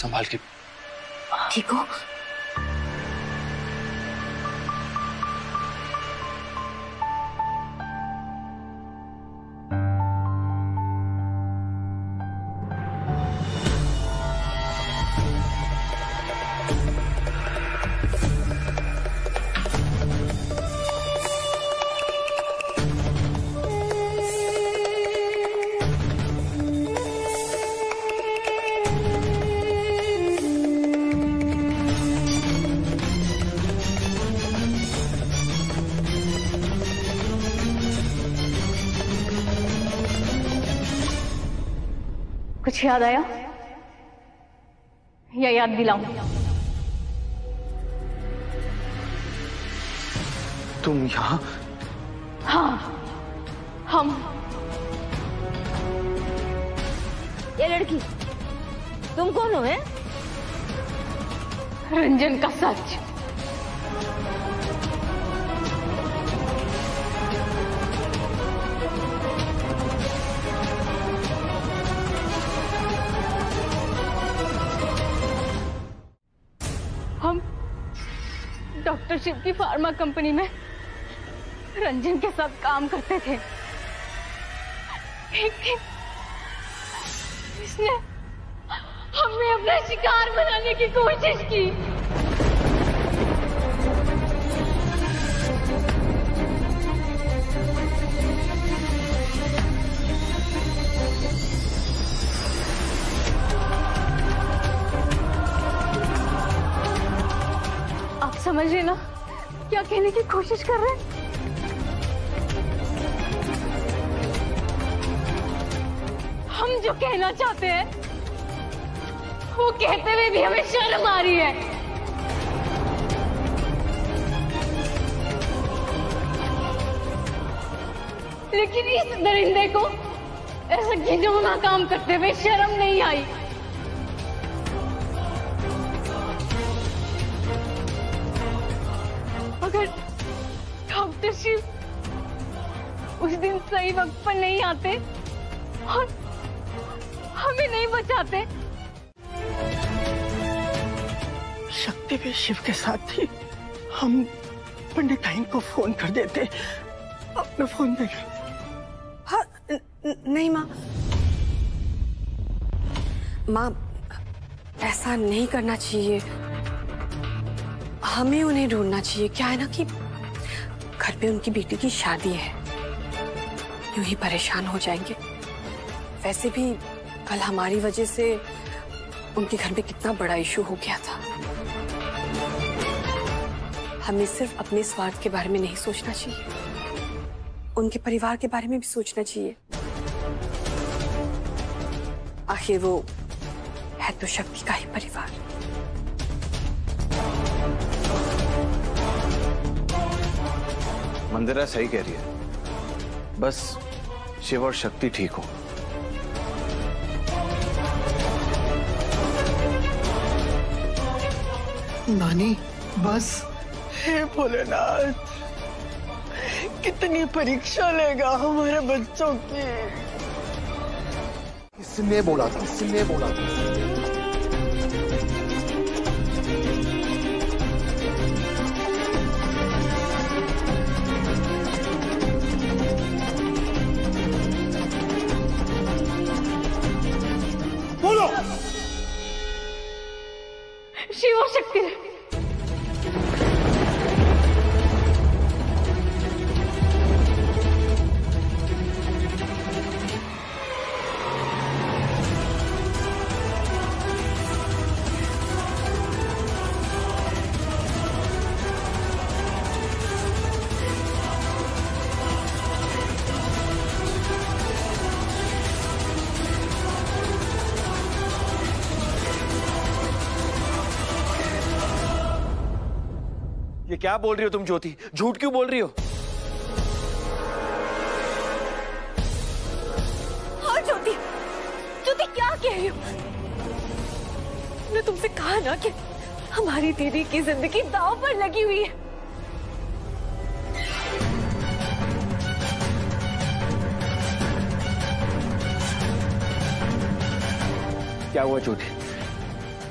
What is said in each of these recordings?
संभाल के। ठीक हो? कुछ याद आया या याद दिलाऊं? तुम यहाँ? हाँ, हम। ये लड़की, तुम कौन हो? रंजन का सच। हम डॉक्टर शिव की फार्मा कंपनी में रंजन के साथ काम करते थे। एक दिन इसने हमें अपना शिकार बनाने की कोशिश की। आप समझ रहे ना क्या कहने की कोशिश कर रहे हैं? हम जो कहना चाहते हैं वो कहते हुए भी हमें शर्म आ रही है। लेकिन इस दरिंदे को ऐसा घिनौना काम करते हुए शर्म नहीं आई। अगर डॉक्टर शिव उस दिन सही वक्त पर नहीं आते और हमें नहीं बचाते, शक्ति भी शिव के साथ थी। हम पंडिताइन को फोन कर देते। अपना फोन दे। हाँ, नहीं माँ, माँ ऐसा नहीं करना चाहिए। हमें उन्हें ढूंढना चाहिए। क्या है ना कि घर पे उनकी बेटी की शादी है, यूं ही परेशान हो जाएंगे। वैसे भी कल हमारी वजह से उनके घर में कितना बड़ा इशू हो गया था। हमें सिर्फ अपने स्वार्थ के बारे में नहीं सोचना चाहिए, उनके परिवार के बारे में भी सोचना चाहिए। आखिर वो है तो शक्ति का ही परिवार। मंदिरा सही कह रही है, बस शिव और शक्ति ठीक हो। नानी बस, हे भोलेनाथ, कितनी परीक्षा लेगा हमारे बच्चों की। किसने बोला था? किसने बोला था? बोलो। शिव और शक्ति ये क्या बोल रही हो तुम ज्योति? झूठ क्यों बोल रही हो? हाँ ज्योति, ज्योति क्या कह रही हो? मैंने तुमसे कहा ना कि हमारी दीदी की जिंदगी दांव पर लगी हुई है। क्या हुआ ज्योति?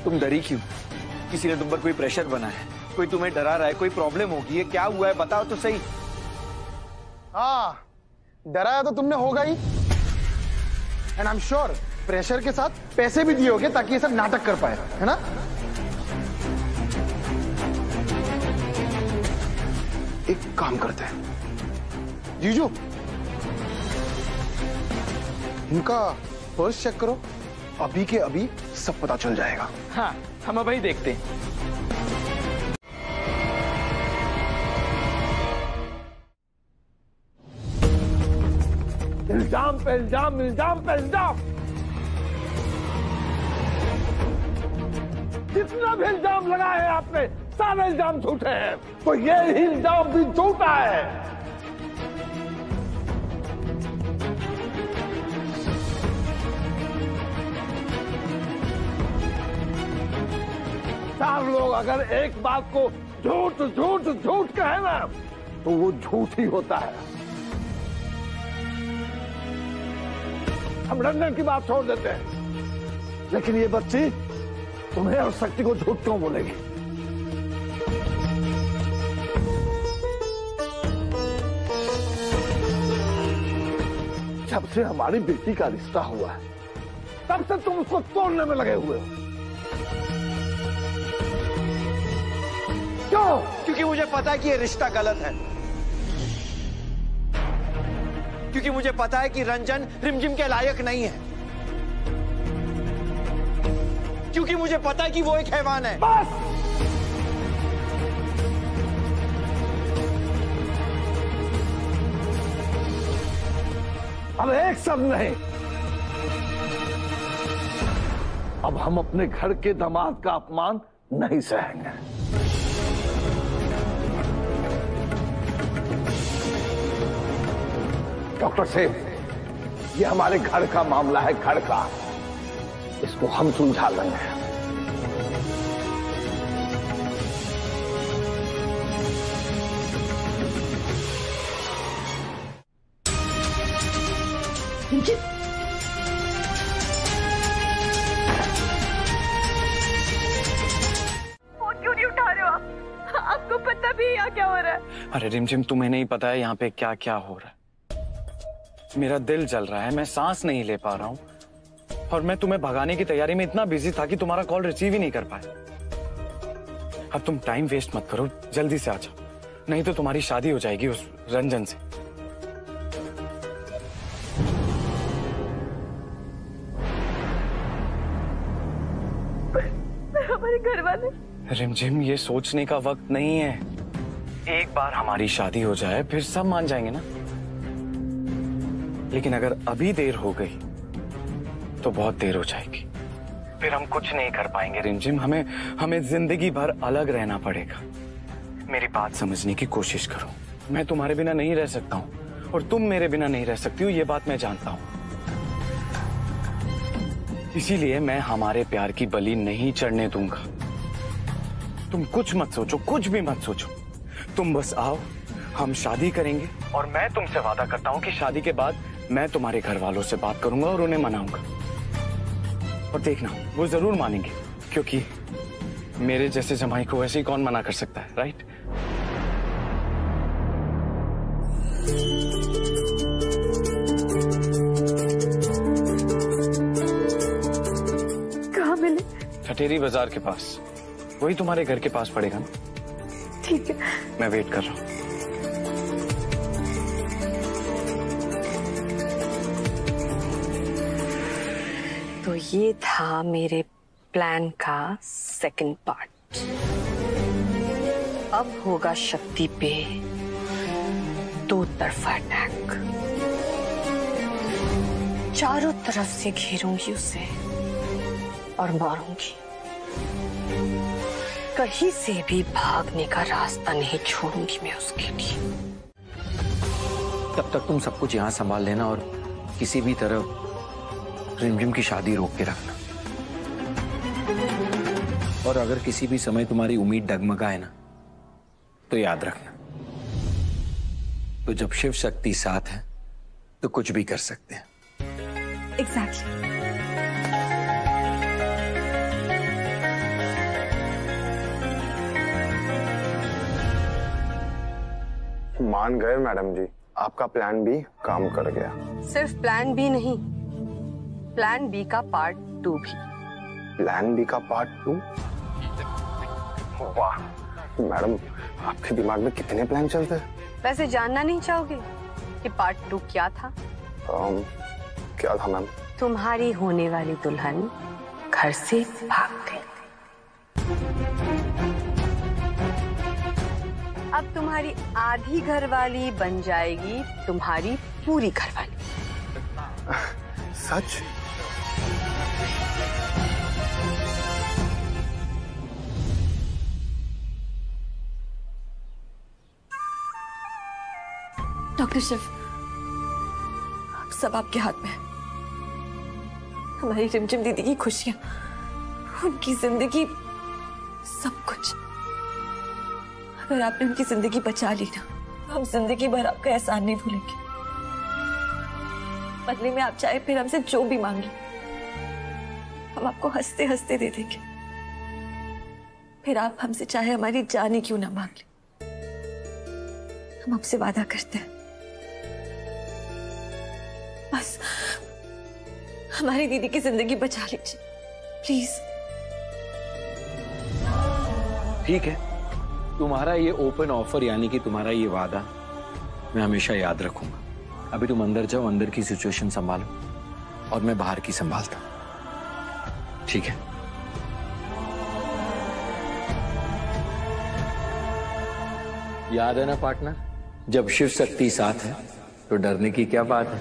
तुम डरी क्यों? किसी ने तुम पर कोई प्रेशर बना है, कोई तुम्हें डरा रहा है, कोई प्रॉब्लम होगी है, क्या हुआ है बताओ तो सही। हाँ, डराया तो तुमने होगा ही। And I am sure pressure के साथ पैसे भी दिए होगे ताकि ये सब नाटक कर पाए, है ना? एक काम करते हैं, जीजू इनका पर्स चेक करो, अभी के अभी सब पता चल जाएगा। हाँ, हम अब ही देखते हैं। इल्जाम पे इल्जाम, इल्जाम पे इल्जाम, जितना भी इल्जाम लगाए हैं आपने सारे इल्जाम झूठे हैं, तो ये ही इल्जाम भी झूठा है। चार लोग अगर एक बात को झूठ झूठ झूठ कहे ना तो वो झूठ ही होता है। हम रंजन की बात छोड़ देते हैं, लेकिन ये बच्ची तुम्हें और शक्ति को झूठ क्यों बोलेगी? जब से हमारी बेटी का रिश्ता हुआ है तब से तुम उसको तोड़ने में लगे हुए हो। क्यों? क्योंकि मुझे पता है कि ये रिश्ता गलत है, क्योंकि मुझे पता है कि रंजन रिमझिम के लायक नहीं है, क्योंकि मुझे पता है कि वो एक हैवान है। बस अब एक शब्द नहीं, अब हम अपने घर के दामाद का अपमान नहीं सहेंगे। डॉक्टर साहब, ये हमारे घर का मामला है, घर का, इसको हम सुलझा लेंगे। फोन क्यों नहीं उठा रहे हो आप? आपको पता भी है यहाँ क्या हो रहा है? अरे रिमझिम, तुम्हें नहीं पता है यहाँ पे क्या क्या हो रहा है। मेरा दिल जल रहा है, मैं सांस नहीं ले पा रहा हूँ, और मैं तुम्हें भगाने की तैयारी में इतना बिजी था कि तुम्हारा कॉल रिसीव ही नहीं कर पाया। अब तुम टाइम वेस्ट मत करो, जल्दी से आ जाओ, नहीं तो तुम्हारी शादी हो जाएगी उस रंजन से। हमारे घर वाले। रिमझिम, ये सोचने का वक्त नहीं है। एक बार हमारी शादी हो जाए फिर सब मान जाएंगे ना। लेकिन अगर अभी देर हो गई तो बहुत देर हो जाएगी, फिर हम कुछ नहीं कर पाएंगे रिमझिम। हमें जिंदगी भर अलग रहना पड़ेगा। मेरी बात समझने की कोशिश करो। मैं तुम्हारे बिना नहीं रह सकता हूँ और तुम मेरे बिना नहीं रह सकती हो, ये बात मैं जानता हूँ। इसीलिए मैं हमारे प्यार की बलि नहीं चढ़ने दूंगा। तुम कुछ मत सोचो, कुछ भी मत सोचो, तुम बस आओ, हम शादी करेंगे, और मैं तुमसे वादा करता हूँ कि शादी के बाद मैं तुम्हारे घर वालों से बात करूंगा और उन्हें मनाऊंगा। और देखना, वो जरूर मानेंगे, क्योंकि मेरे जैसे जमाई को वैसे ही कौन मना कर सकता है, राइट? कहाँ मिले? ठठेरी बाजार के पास, वही तुम्हारे घर के पास पड़ेगा ना? ठीक है, मैं वेट कर रहा हूँ। तो ये था मेरे प्लान का सेकंड पार्ट। अब होगा शक्ति पे दो तरफा अटैक। चारों तरफ से घेरूंगी उसे और मारूंगी। कहीं से भी भागने का रास्ता नहीं छोड़ूंगी मैं उसके लिए। तब तक तुम सब कुछ यहाँ संभाल लेना और किसी भी तरह रिमझिम की शादी रोक के रखना। और अगर किसी भी समय तुम्हारी उम्मीद डगमगाए ना, तो याद रखना, तो जब शिव शक्ति साथ है तो कुछ भी कर सकते हैं। एग्जैक्टली। मान गए मैडम जी, आपका प्लान बी काम कर गया। सिर्फ प्लान बी नहीं, प्लान बी का पार्ट 2 भी। प्लान बी का पार्ट 2? वाह मैडम, आपके दिमाग में कितने प्लान चलते हैं? वैसे जानना नहीं चाहोगे कि पार्ट 2 क्या था? क्या था मैम? तुम्हारी होने वाली दुल्हन घर से भाग गई। अब तुम्हारी आधी घरवाली बन जाएगी तुम्हारी पूरी घरवाली। सच? डॉक्टर शिव, सब आपके हाथ में है। हमारी रिमझिम दीदी की खुशियां, उनकी जिंदगी, सब कुछ। अगर आपने उनकी जिंदगी बचा ली ना, तो हम जिंदगी भर आपका एहसान नहीं भूलेंगे। बदले में आप चाहे फिर हमसे जो भी मांगे, हम आपको हंसते हंसते दे देंगे। फिर आप हमसे चाहे हमारी जान ही क्यों ना मांग ले, हम आपसे वादा करते हैं, बस हमारी दीदी की जिंदगी बचा लीजिए प्लीज। ठीक है, तुम्हारा ये ओपन ऑफर यानी कि तुम्हारा ये वादा मैं हमेशा याद रखूंगा। अभी तुम अंदर जाओ, अंदर की सिचुएशन संभालो और मैं बाहर की संभालता हूं, ठीक है? याद है ना पार्टनर, जब शिव शक्ति साथ है तो डरने की क्या बात है।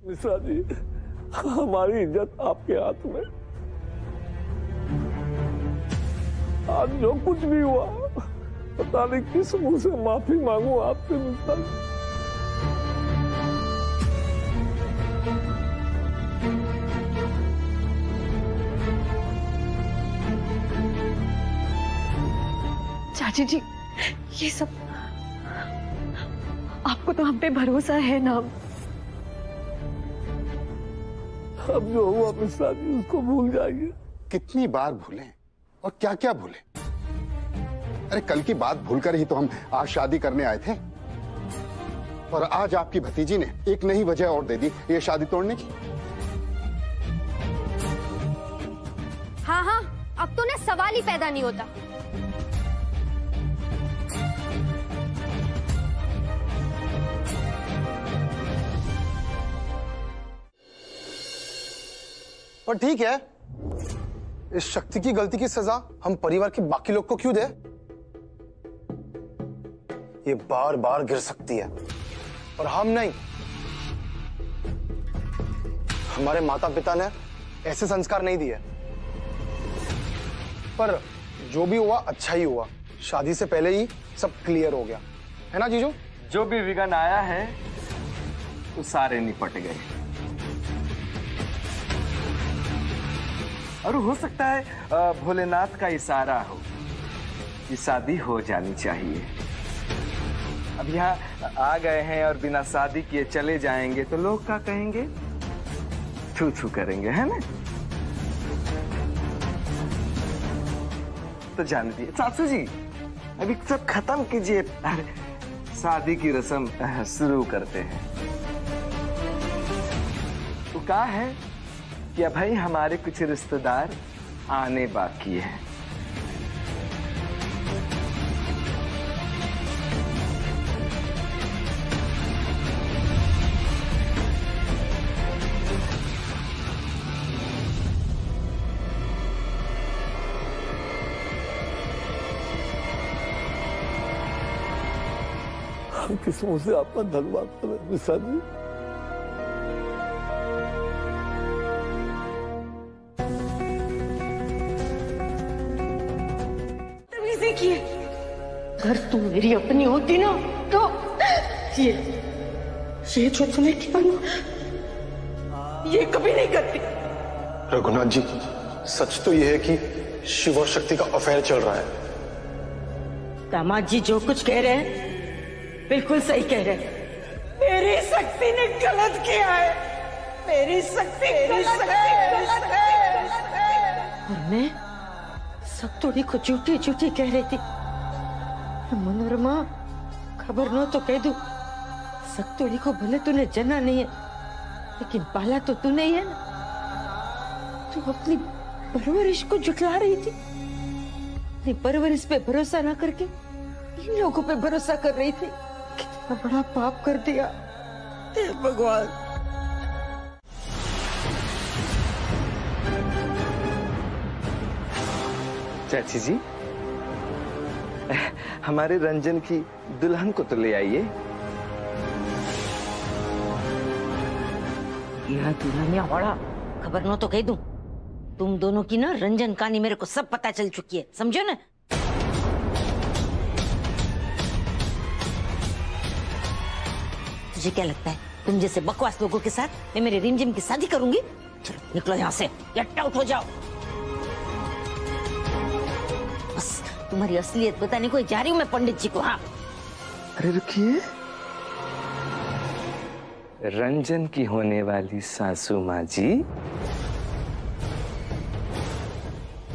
मिश्रा जी, हमारी इज्जत आपके हाथ में। आज जो कुछ भी हुआ, पता नहीं किस मुंह से माफी मांगू आपसे मिश्रा जी। चाची जी, ये सब आपको तो हम पे भरोसा है ना? अब जो हुआ मिश्रा जी उसको भूल जाइए। कितनी बार भूलें और क्या क्या भूलें? अरे कल की बात भूलकर ही तो हम आज शादी करने आए थे, और आज आपकी भतीजी ने एक नई वजह और दे दी ये शादी तोड़ने की। हाँ हाँ, अब तो ना सवाल ही पैदा नहीं होता। पर ठीक है, इस शक्ति की गलती की सजा हम परिवार के बाकी लोग को क्यों दे? ये बार बार गिर सकती है और हम नहीं। हमारे माता पिता ने ऐसे संस्कार नहीं दिए। पर जो भी हुआ अच्छा ही हुआ, शादी से पहले ही सब क्लियर हो गया, है ना जीजू? जो भी विघन आया है वो सारे निपट गए, और हो सकता है भोलेनाथ का इशारा हो कि शादी हो जानी चाहिए। अब यहाँ आ गए हैं और बिना शादी किए चले जाएंगे तो लोग क्या कहेंगे? छू छू करेंगे, है ना? तो जाने दिए सासू जी, अभी सब खत्म कीजिए, शादी की रस्म शुरू करते हैं। तो क्या है कि भाई हमारे कुछ रिश्तेदार आने बाकी है। हम किस मुंह से आपका धन्यवाद करें मिश्रा जी? अगर तू मेरी अपनी होती ना तो ये जो तूने किया ना, ये कभी नहीं करती। रघुनाथ जी, सच तो यह है कि शिव और शक्ति का अफेयर चल रहा है। दामाद जी जो कुछ कह रहे हैं बिल्कुल सही कह रहे हैं। मेरी शक्ति ने गलत किया है, मेरी शक्ति और मैं सतोड़ी को झूठी झूठी कह रही थी। मनोरमा खबर न तो कह दू, सतोड़ी को भले तूने जना नहीं है लेकिन पाला तो तूने ही है ना। तू अपनी परवरिश को जुटला रही थी, अपनी परवरिश पे भरोसा ना करके इन लोगों पे भरोसा कर रही थी। कितना बड़ा पाप कर दिया। हे भगवान। चाची जी, हमारे रंजन की दुल्हन को तो ले आइए। यहाँ दुल्हनिया वाला खबर न तो कह दूं, तुम दोनों की ना रंजन कहानी मेरे को सब पता चल चुकी है, समझो ना। तुझे क्या लगता है तुम जैसे बकवास लोगों के साथ मैं मेरे रिमझिम की शादी करूंगी? चलो निकलो यहाँ से, गेट आउट हो जाओ। बस तुम्हारी असलियत बताने को जा रही हूँ मैं पंडित जी को। हाँ अरे रुकिए, रंजन की होने वाली सासू माँ जी,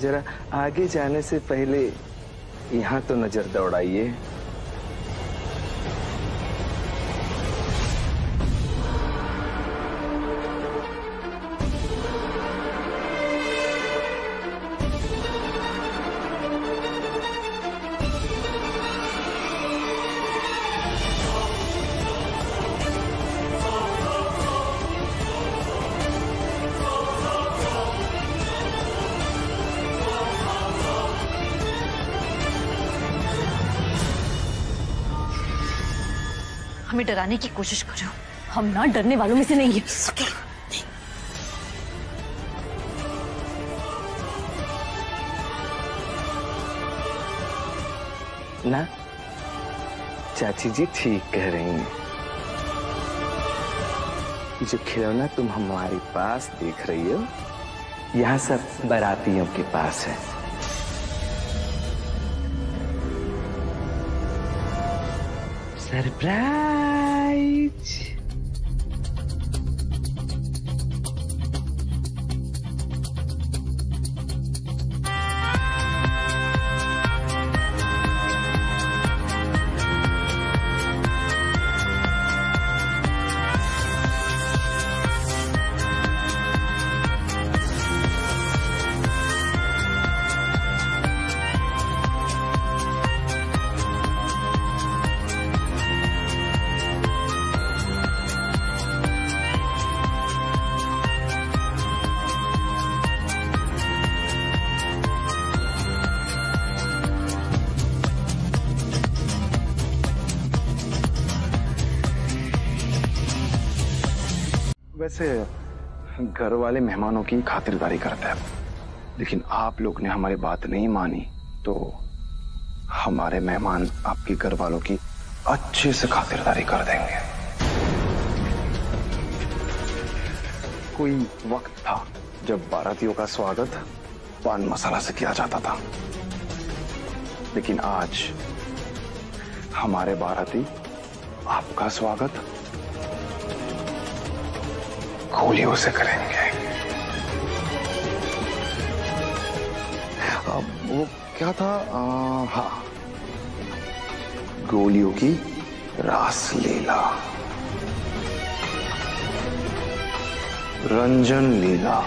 जरा आगे जाने से पहले यहाँ तो नजर दौड़ाइए। हमें डराने की कोशिश कर रहे हो, हम ना डरने वालों में से नहीं है। ना चाची जी ठीक कह रही हैं। ये जो खिलौना तुम हमारे पास देख रही हो, यहाँ सब बारातियों के पास है। सरप्राइज। वैसे घर वाले मेहमानों की खातिरदारी करते हैं, लेकिन आप लोग ने हमारी बात नहीं मानी तो हमारे मेहमान आपके घर वालों की अच्छे से खातिरदारी कर देंगे। कोई वक्त था जब बारातियों का स्वागत पान मसाला से किया जाता था, लेकिन आज हमारे बाराती आपका स्वागत गोलियों से करेंगे। वो क्या था? हाँ, गोलियों की रासलीला, रंजन लीला।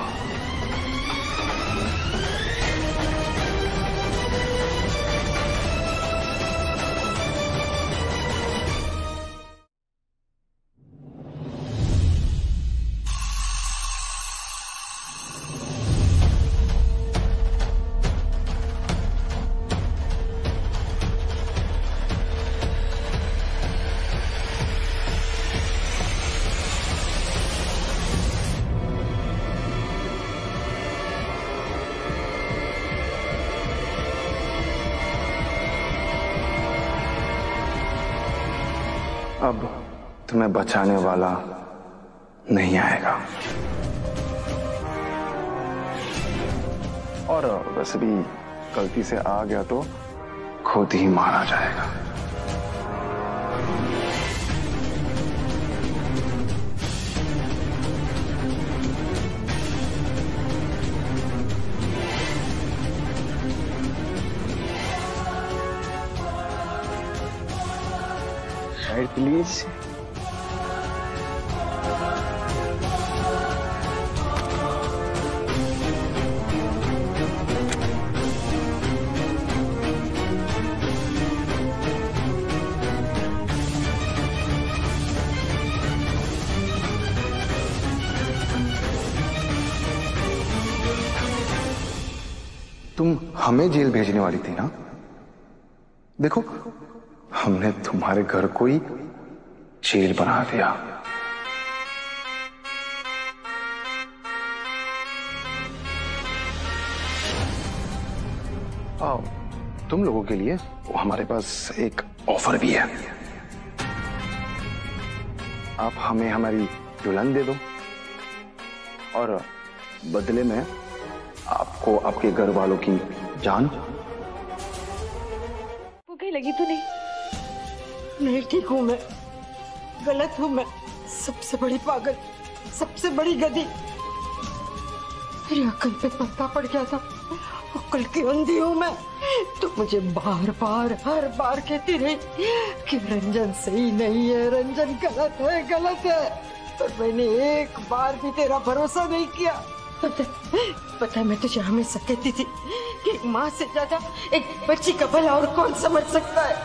अब तुम्हें बचाने वाला नहीं आएगा, और वैसे भी गलती से आ गया तो खुद ही मारा जाएगा। प्लीज। तुम हमें जेल भेजने वाली थी ना? देखो, हमने तुम्हारे घर को ही जेल बना दिया। आओ, तुम लोगों के लिए हमारे पास एक ऑफर भी है। आप हमें हमारी दुल्हन दे दो और बदले में आपको आपके घर वालों की जान। वो कहीं लगी तो नहीं? नहीं, ठीक हूं मैं, गलत हूं मैं, सबसे बड़ी पागल, सबसे बड़ी गधी। मेरी अक्ल पे पर्दा पड़ गया था, अक्ल की अंधी हूं मैं। तो मुझे बार बार हर बार कहती रही कि रंजन सही नहीं है, रंजन गलत है, गलत है। पर मैंने एक बार भी तेरा भरोसा नहीं किया। पता मैं तुझे हमेशा कहती थी कि एक माँ से ज्यादा एक बच्ची का भला और कौन समझ सकता है।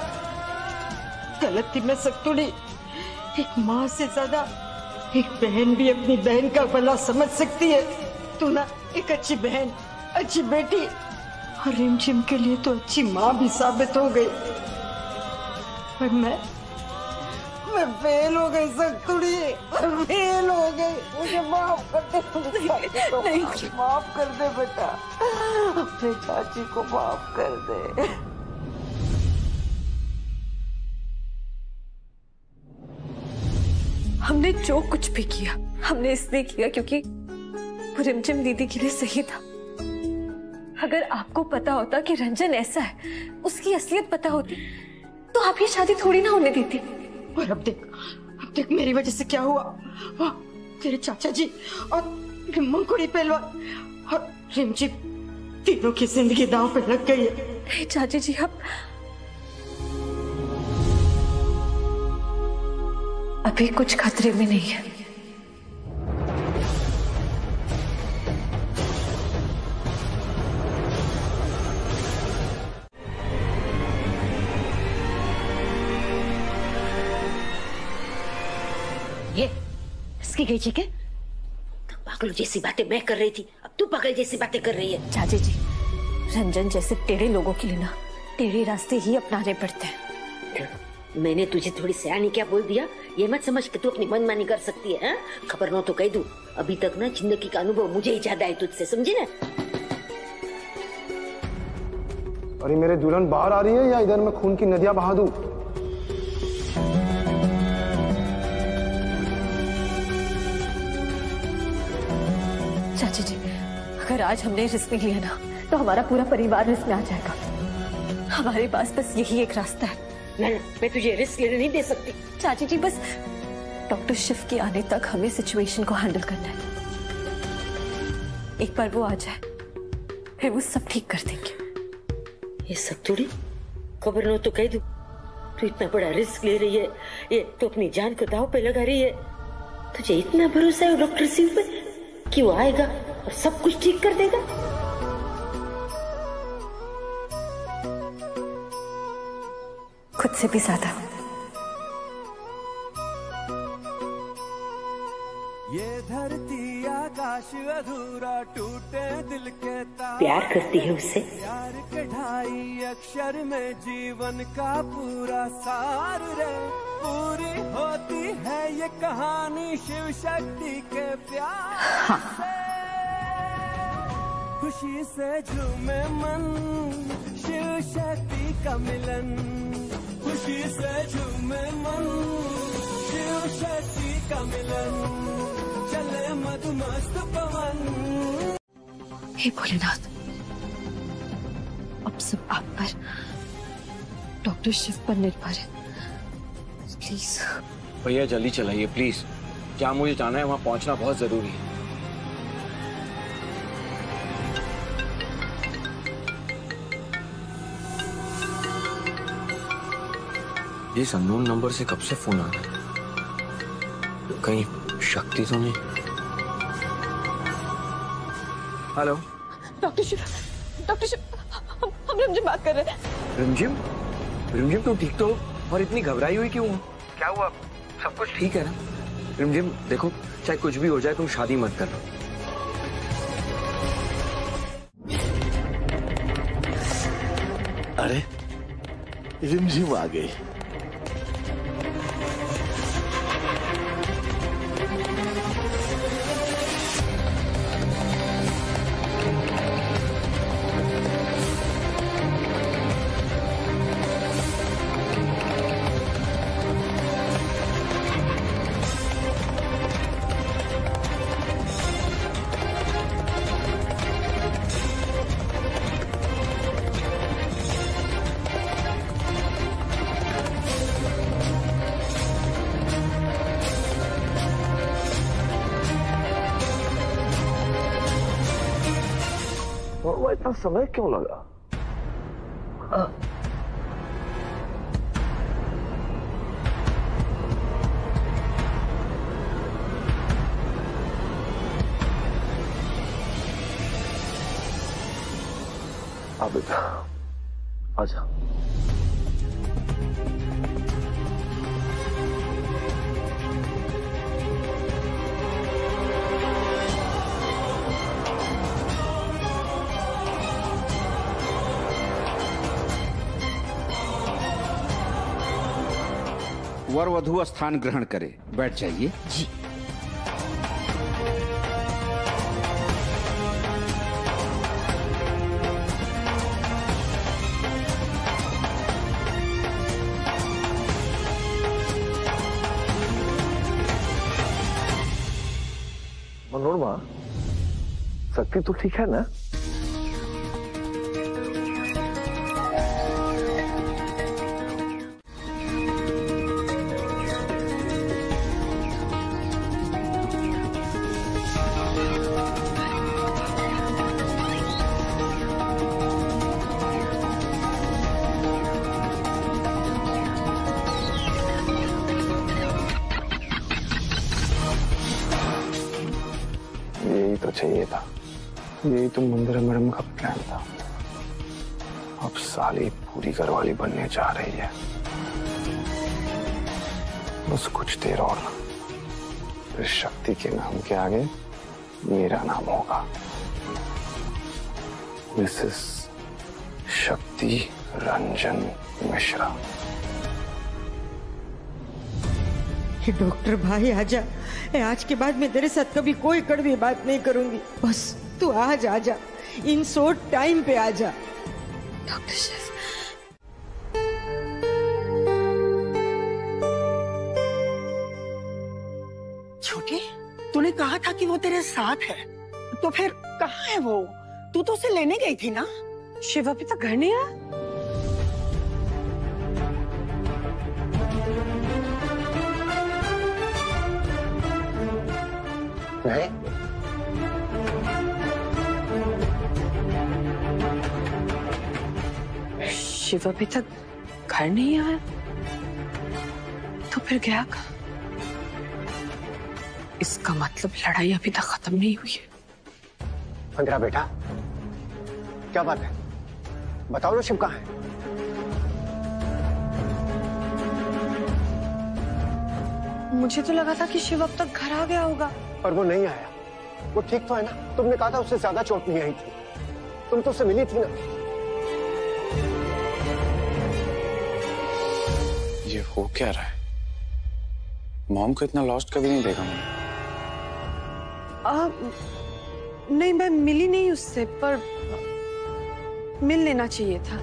गलत थी मैं सक्तुड़ी। एक माँ से ज्यादा एक बहन भी अपनी बहन का भला समझ सकती है। तू ना एक अच्छी बहन, अच्छी बेटी और रिमझिम के लिए तो अच्छी माँ भी साबित हो गई। पर मैं फेल हो गई सक्तुड़ी, फेल हो गई। मुझे माफ कर दे, नहीं माफ कर दे बेटा, अपने चाची को माफ कर दे। हमने जो कुछ भी किया, हमने इसलिए किया क्योंकि वो रिमझिम दीदी के लिए सही था। अगर आपको पता होता कि रंजन ऐसा है, उसकी असलियत पता होती, तो आप ये शादी थोड़ी ना होने देती। और अब देख मेरी वजह से क्या हुआ। तेरे चाचा जी और मंकुड़ी पहलवान और रिमझिम तीनों की जिंदगी दांव पे लग गई है। नहीं चाची जी, अब अभी कुछ खतरे में नहीं है। ये इसकी गई ठीक है? पागलों जैसी बातें मैं कर रही थी, अब तू पागल जैसी बातें कर रही है। चाची जी, रंजन जैसे टेढ़े लोगों के लिए ना टेढ़े रास्ते ही अपनाने पड़ते हैं। मैंने तुझे थोड़ी सयानी क्या बोल दिया? ये मत समझ कि तू अपनी मनमानी कर सकती है। खबर न तो कह दूं, अभी तक ना जिंदगी का अनुभव मुझे ही ज्यादा है तुझसे, समझी ना? अरे मेरे दुल्हन बाहर आ रही है या इधर मैं खून की नदियां बहा दूं? चाची जी, अगर आज हमने रिस्क नहीं लिया ना, तो हमारा पूरा परिवार रिस्क में आ जाएगा। हमारे पास बस यही एक रास्ता है। मैं तुझे रिस्क लेने नहीं दे सकती। चाची जी, बस डॉक्टर शिव के आने तक हमें सिचुएशन को हैंडल करना है। एक बार वो आ जाए, फिर वो सब ठीक कर देंगे। ये सब थोड़ी खबर न तो कह दूं, तू इतना बड़ा रिस्क ले रही है, ये तो अपनी जान को दांव पे लगा रही है। तुझे इतना भरोसा है डॉक्टर शिव पे कि वो आएगा और सब कुछ ठीक कर देगा? खुद से भी ज्यादा। ये धरती आकाश अधूरा टूटे दिल के तार। प्यार करती है उससे? प्यार के ढाई अक्षर में जीवन का पूरा सार रे। पूरी होती है ये कहानी शिव शक्ति के प्यार से। खुशी से झूमे मन, शिव शक्ति का मिलन। खुशी से झूमे मन, शिव शक्ति का मिलन। चले मधुमस्त पवन। हे भोलेनाथ, अब सब आप पर, डॉक्टर शिव पर निर्भर है। प्लीज भैया जल्दी चलाइए प्लीज। जहाँ मुझे जाना है वहाँ पहुँचना बहुत जरूरी है। इस अननोन नंबर से कब से फोन आ रहा है? कहीं शक्ति तो नहीं? हेलो डॉक्टर शिव, हम रिमझिम बात कर रहे हैं। रिमझिम? रिमझिम तू ठीक तो हो? और इतनी घबराई हुई क्यों? क्या हुआ? सब कुछ ठीक है ना? रिमझिम देखो, चाहे कुछ भी हो जाए तुम शादी मत करना। अरे रिमझिम आ गई। इतना समय क्यों लगा? बेटा आजा। वर वधु स्थान ग्रहण करे। बैठ जाइए। जी। मनोरमा, शक्ति तो ठीक है ना? यही तो चाहिए था, यही तो मंदिर मैडम का प्लान था। अब साली पूरी घरवाली बनने जा रही है। बस कुछ देर और, फिर शक्ति के नाम के आगे मेरा नाम होगा, मिसेस शक्ति रंजन मिश्रा। डॉक्टर भाई आजा, आज के बाद मैं तेरे साथ कभी कोई कड़वी बात नहीं करूंगी। बस तू आज आजा, इन शॉर्ट टाइम पे आजा। डॉक्टर शिव, छोटी, तूने कहा था कि वो तेरे साथ है, तो फिर कहाँ है वो? तू तो उसे लेने गई थी ना? शिव अभी तक घर नहीं आया? नहीं। शिव अभी तक घर नहीं आया, तो फिर गया कहाँ? इसका मतलब लड़ाई अभी तक खत्म नहीं हुई है। अंतरा बेटा, क्या बात है? बताओ ना, शिव कहाँ है? मुझे तो लगा था कि शिव अब तक घर आ गया होगा। पर वो नहीं आया। वो ठीक तो है ना? तुमने कहा था उससे ज्यादा चोट नहीं आई थी। तुम तो उससे मिली थी ना? ये हो क्या रहा है? मॉम को इतना लॉस्ट कभी नहीं देखा मैंने। नहीं, मैं मिली नहीं उससे, पर मिल लेना चाहिए था।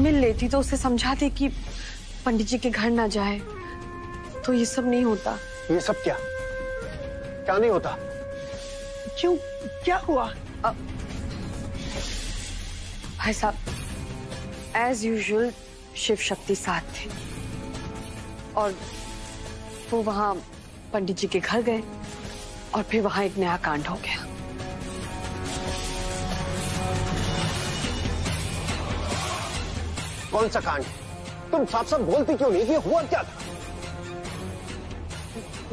मिल लेती तो उसे समझाती कि पंडित जी के घर ना जाए, तो ये सब नहीं होता। ये सब क्या? क्या नहीं होता? क्यों? क्या हुआ? भाई साहब, एज यूजुअल शिव शक्ति साथ थे और वो वहां पंडित जी के घर गए और फिर वहां एक नया कांड हो गया। कौन सा कांड? तुम साफ साफ बोलती क्यों नहीं कि हुआ क्या था?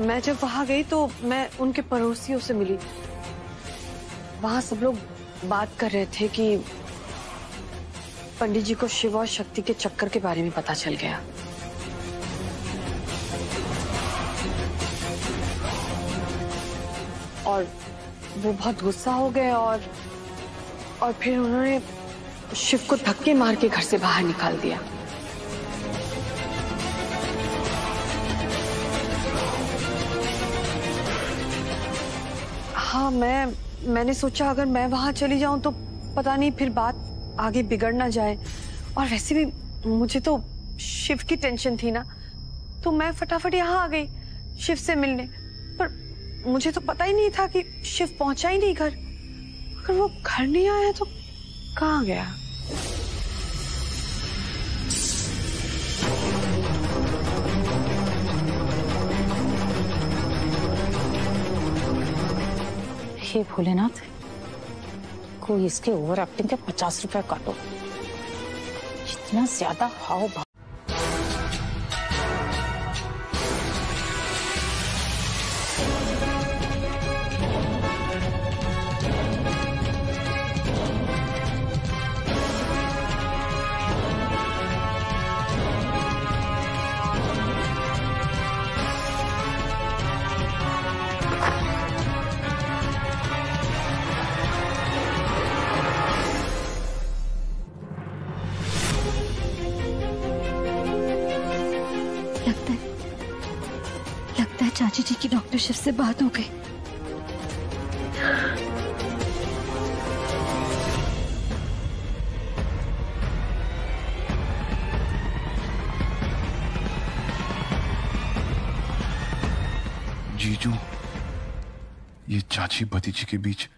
मैं जब वहां गई तो मैं उनके पड़ोसियों से मिली। वहां सब लोग बात कर रहे थे कि पंडित जी को शिव और शक्ति के चक्कर के बारे में पता चल गया। और वो बहुत गुस्सा हो गए और फिर उन्होंने शिव को धक्के मार के घर से बाहर निकाल दिया। हाँ, मैंने सोचा अगर मैं वहां चली जाऊं तो पता नहीं फिर बात आगे बिगड़ ना जाए। और वैसे भी मुझे तो शिव की टेंशन थी ना, तो मैं फटाफट यहाँ आ गई शिव से मिलने। पर मुझे तो पता ही नहीं था कि शिव पहुंचा ही नहीं घर। अगर वो घर नहीं आया तो कहाँ गया? हे भोलेनाथ, कोई इसके ओवर एक्टिंग के 50 रुपए काटो। इतना ज्यादा हाव भाव। लगता है चाची जी की डॉक्टर शिव से बात हो गई। जीजू, ये चाची भतीजी के बीच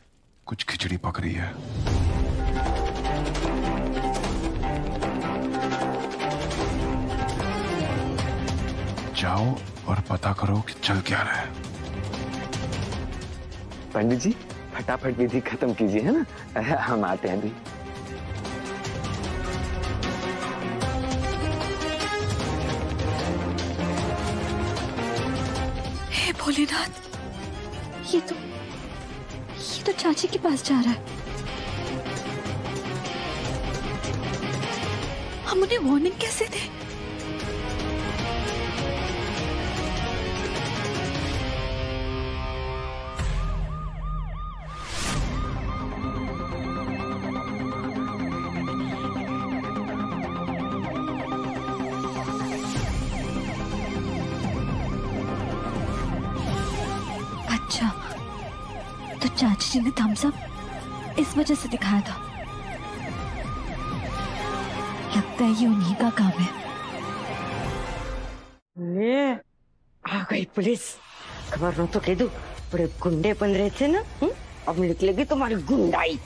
कुछ खिचड़ी पक रही है। जाओ और पता करो कि चल क्या रहा है। पंडित जी, फटाफट विधि खत्म कीजिए, है ना? हम आते हैं अभी। हे भोलेनाथ, ये तो चाची के पास जा रहा है। हम उन्हें वार्निंग कैसे दें? अच्छा, तो चाची जी ने थम्स अप इस वजह से दिखाया था। लगता है ये उन्हीं का काम है। ले आ गई पुलिस। खबर न तो कह दो, बड़े गुंडे बन रहे थे ना। अब निकलेगी तुम्हारी गुंडाई।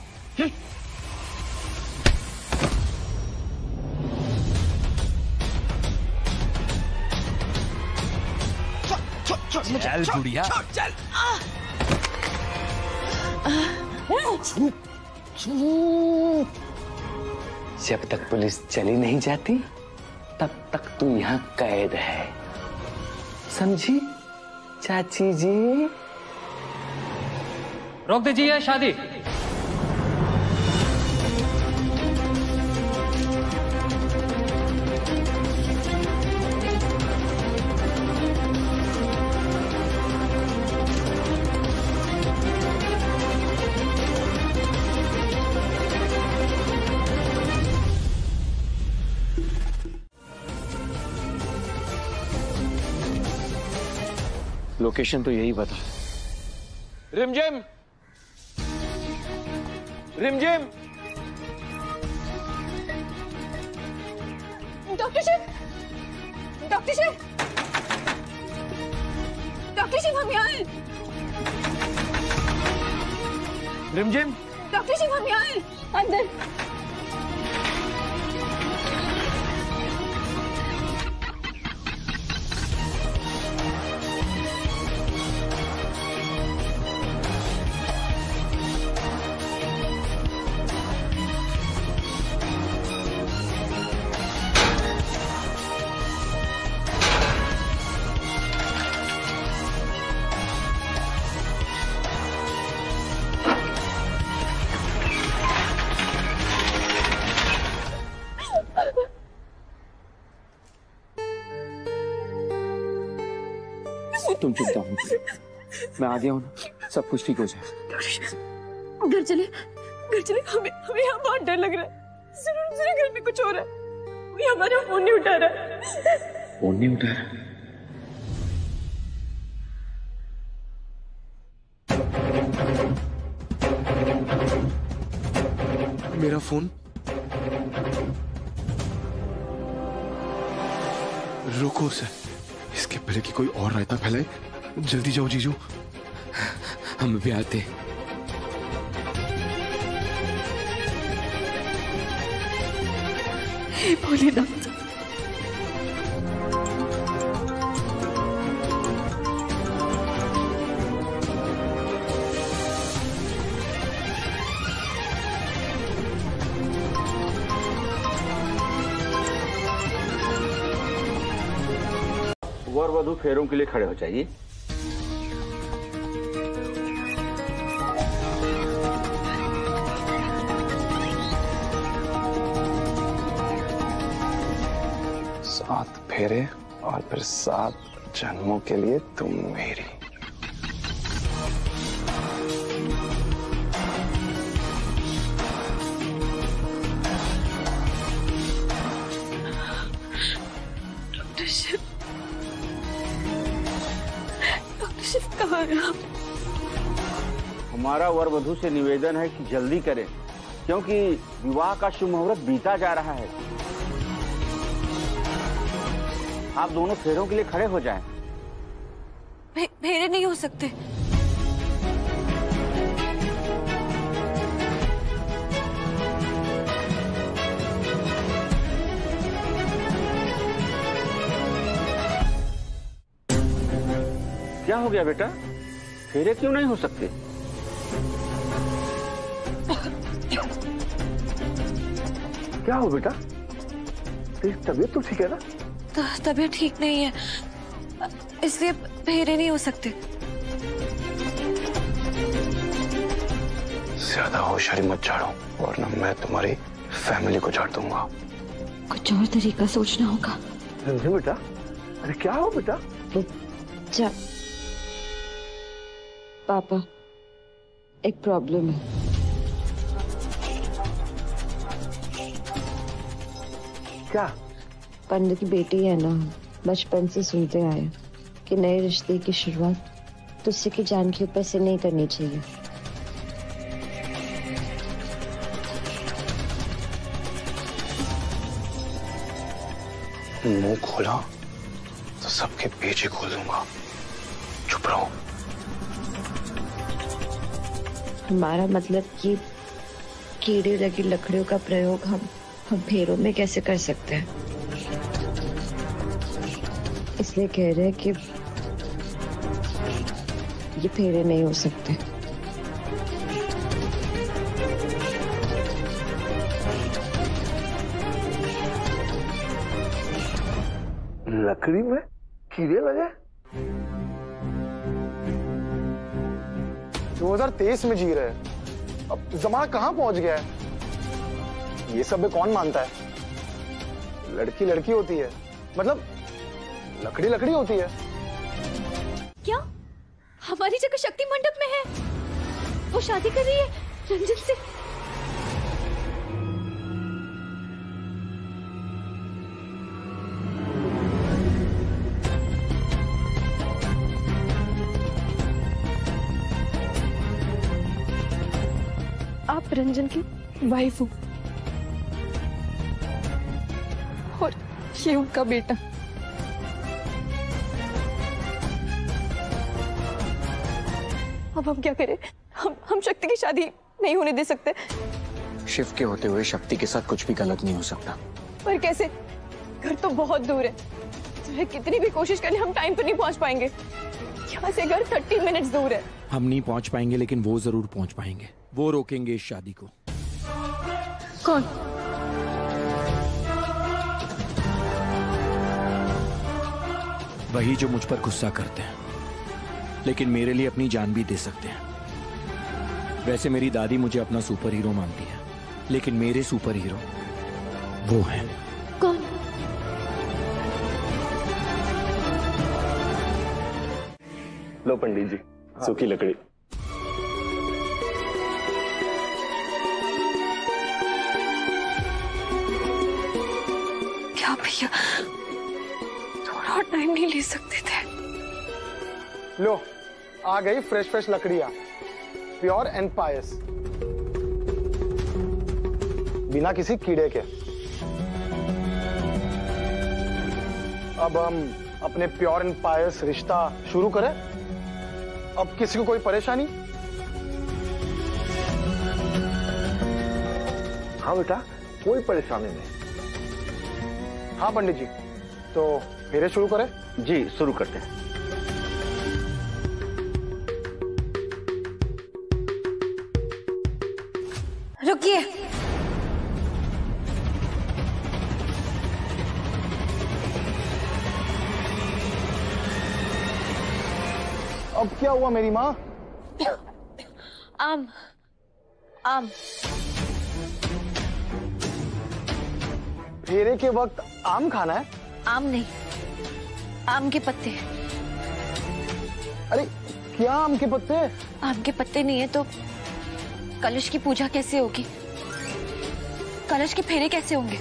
चल गुड़िया, चल। जब तक पुलिस चली नहीं जाती तब तक तू यहाँ कैद है, समझी चाची जी? रोक दीजिए शादी। लोकेशन तो यही बता। Rimjhim, Rimjhim. Doctor Shiv, doctor Shiv, doctor Shiv, हम यहाँ हैं। रिमझिम, डॉक्टर शिव, हम यहाँ हैं, अंदर। तुम चिंता मत, मैं आ गया हूँ ना, सब कुछ ठीक हो जाए। घर चले हमें यहाँ बहुत डर लग रहा है। जरूर घर में कुछ हो रहा है। कोई हमारा फोन नहीं उठा रहा। फोन नहीं उठा रहा? मेरा फोन रुको सर, इसके पहले कि कोई और रायता फैलाए, जल्दी जाओ जीजू। हम भी आते। हे भोलेनाथ, वर वधू फेरों के लिए खड़े हो जाइए। सात फेरे और फिर 7 जन्मों के लिए तुम मेरी। डॉक्टर शिव कहाँ है आप? हमारा वर वधू से निवेदन है कि जल्दी करें, क्योंकि विवाह का शुभ मुहूर्त बीता जा रहा है। आप दोनों फेरों के लिए खड़े हो जाएं। फेरे नहीं हो सकते। क्या हो गया बेटा, फेरे क्यों नहीं हो सकते? क्या हो बेटा, तेरी तबीयत तो ठीक है ना? तबीयत ठीक नहीं है, इसलिए फेरे नहीं हो सकते। ज्यादा होशियारी मत झाड़ो, वरना मैं तुम्हारी फैमिली को झाड़ दूंगा। कुछ और तरीका सोचना होगा। बेटा, अरे क्या हो बेटा? जा पापा, एक प्रॉब्लम है। क्या? पंडित की बेटी है ना, बचपन से सुनते आए कि नए रिश्ते की शुरुआत दूसरे की जान के ऊपर से नहीं करनी चाहिए। मुंह खोला तो सबके पेच ही खोल दूंगा। चुप रहो। हमारा मतलब कि कीड़े लगी लकड़ियों का प्रयोग हम फेरों में कैसे कर सकते हैं, इसलिए कह रहे हैं कि ये फेरे नहीं हो सकते। लकड़ी में कीड़े लगे? 2023 में जी रहे हैं, अब जमाना कहां पहुंच गया है? ये सब में कौन मानता है? लड़की लड़की होती है, मतलब लकड़ी लकड़ी होती है। क्या हमारी जगह शक्ति मंडप में है? वो शादी कर रही है रंजन से। आप रंजन की वाइफ हो और ये उनका बेटा। अब हम क्या करें? हम शक्ति की शादी नहीं होने दे सकते। शिव के होते हुए शक्ति के साथ कुछ भी गलत नहीं हो सकता। पर कैसे? घर तो बहुत दूर है, चाहे कितनी भी कोशिश करें हम टाइम पर नहीं पहुंच पाएंगे। यहाँ से घर 30 मिनट्स दूर है। हम नहीं पहुंच पाएंगे, लेकिन वो जरूर पहुंच पाएंगे। वो रोकेंगे इस शादी को। कौन? वही जो मुझ पर गुस्सा करते हैं, लेकिन मेरे लिए अपनी जान भी दे सकते हैं। वैसे मेरी दादी मुझे अपना सुपर हीरो मानती है, लेकिन मेरे सुपर हीरो वो हैं। कौन? लो पंडित जी, सूखी लकड़ी। क्या भैया, थोड़ा और टाइम नहीं ले सकते थे? लो, आ गई फ्रेश फ्रेश लकड़ियां, प्योर एंड पायस, बिना किसी कीड़े के। अब हम अपने प्योर एंड पायस रिश्ता शुरू करें। अब किसी को कोई परेशानी? हाँ बेटा, कोई परेशानी नहीं। हाँ पंडित जी, तो फेरे शुरू करें? जी शुरू करते हैं। रुकिए, अब क्या हुआ मेरी माँ? आम आम फेरे के वक्त आम खाना है? आम नहीं, आम के पत्ते। अरे क्या आम के पत्ते? आम के पत्ते नहीं है तो कलश की पूजा कैसे होगी? कलश के फेरे कैसे होंगे?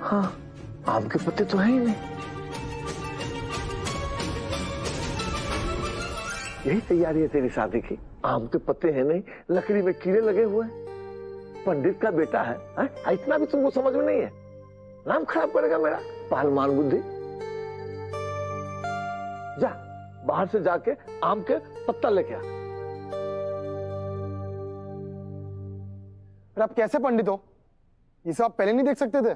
हाँ, आम के पत्ते तो हैं ही नहीं। यही तैयारी है तेरी शादी की? आम के पत्ते हैं नहीं, लकड़ी में कीड़े लगे हुए हैं। पंडित का बेटा है, इतना भी तुमको समझ में नहीं है? नाम खराब करेगा मेरा, पालमान बुद्धि। जा बाहर से जाके आम के पत्ता लेके आ। आप कैसे पंडित हो? ये सब आप पहले नहीं देख सकते थे?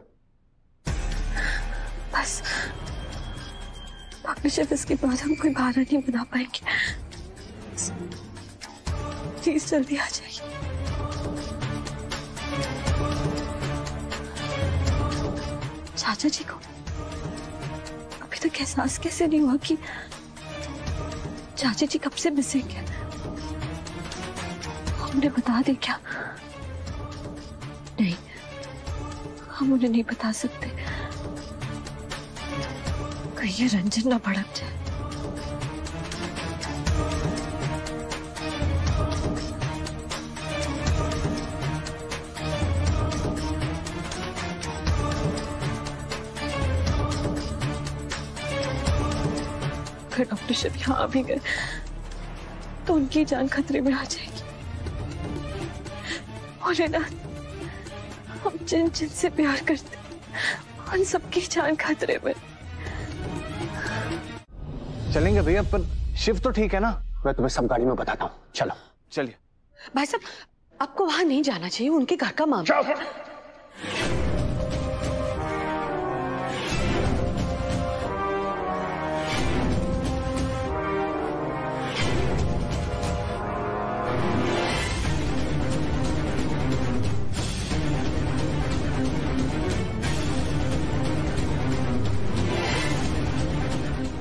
बस डॉक्टर शेफ, इसके बाद हम कोई बहाना नहीं बना पाएंगे। प्लीज जल्दी आ जाइए। चाचा जी को अभी तक एहसास कैसे नहीं हुआ कि चाचा जी कब से मिसिंग है? हमने बता दें क्या? नहीं, हम उन्हें नहीं बता सकते, कहीं ये रंजन ना भड़क जाए। अगर डॉक्टर शिव यहाँ आ भी गए तो उनकी जान खतरे में आ जाएगी। भोलेनाथ, हम जिन जिन से प्यार करते उन सबकी जान खतरे में। चलेंगे भैया, पर शिव तो ठीक है ना? मैं तुम्हें सब गाड़ी में बताता हूँ, चलो। चलिए। भाई साहब, आपको वहां नहीं जाना चाहिए, उनके घर का मामला है।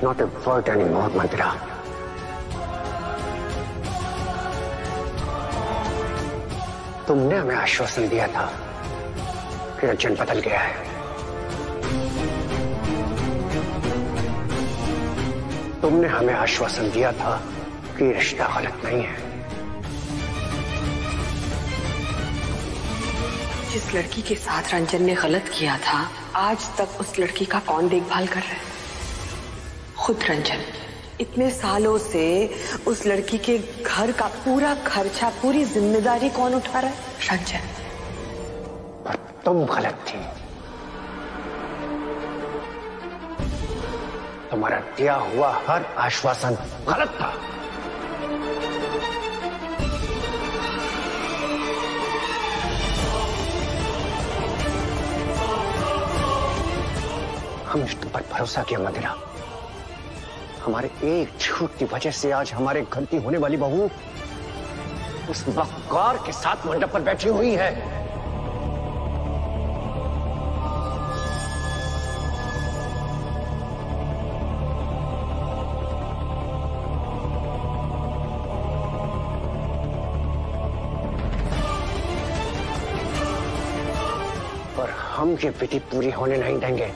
Not a word anymore, मंदिरा। तुमने हमें आश्वासन दिया था कि रंजन बदल गया है। तुमने हमें आश्वासन दिया था कि रिश्ता गलत नहीं है। जिस लड़की के साथ रंजन ने गलत किया था, आज तक उस लड़की का कौन देखभाल कर रहा है? खुद रंजन। इतने सालों से उस लड़की के घर का पूरा खर्चा, पूरी जिम्मेदारी कौन उठा रहा है? रंजन। पर तुम गलत थी। तुम्हारा दिया हुआ हर आश्वासन गलत था। हमने तुम पर भरोसा किया मंदिरा। हमारे एक झूठ की वजह से आज हमारे घर की होने वाली बहू उस वक़्कार के साथ मंडप पर बैठी हुई है। और हम ये विधि पूरी होने नहीं देंगे।